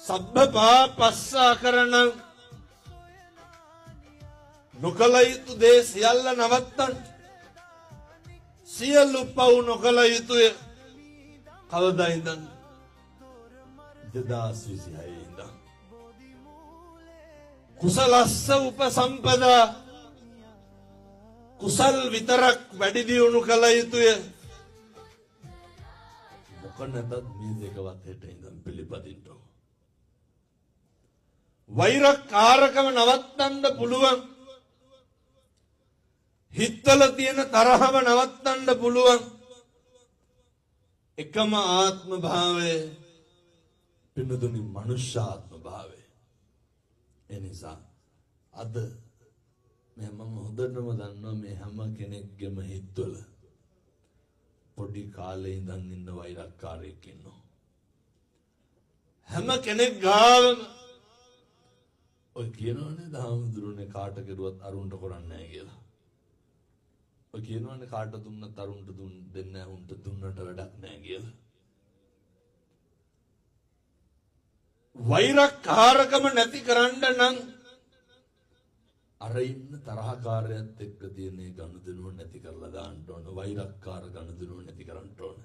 සබ්බපා පස්සාකරණං නොකල යුතු දේ සියල්ල නවත්තන්න. සියලු පව් නොකල යුතුය. කවදා ඉඳන්? 2026 ඉඳන්. කුසලස්ස උපසම්පදා කුසල් විතරක් වැඩි දියුණු කළ යුතුය. මොක නැතත් මේ දෙකවත් හෙට ඉඳන් පිළිපදින්න. වෛරකාරකම නවත්තන්න පුළුවන්. හිතවල තියෙන තරහව නවත්තන්න පුළුවන්. එකම ආත්ම භාවය පින්නතුනි මනුෂ්‍ය ආත්ම භාවය. එනිසා අද මේ මම හොඳටම දන්නවා මේ හැම කෙනෙක්ගේම හිතවල පොඩි කාලේ ඉඳන් ඉන්න වෛරක්කාරයෙක් ඉන්නවා. හැම කෙනෙක් ගාවම ඔය කියනවනේ දහම්දුරුනේ කාට කෙරුවත් අරුන්ට කරන්නේ නැහැ කියලා. ඔය කියනවනේ කාට දුන්නත් අරුන්ට දෙන්නේ නැහැ උන්ට දුන්නට වැඩක් නැහැ කියලා. වෛරකාරකම නැති කරන්න නම් අර ඉන්න තරහකාරයත් එක්ක තියෙන ගනුදෙනුව නැති කරලා දාන්න ඕන. වෛරක්කාර ගනුදෙනුව නැති කරන්න ඕන.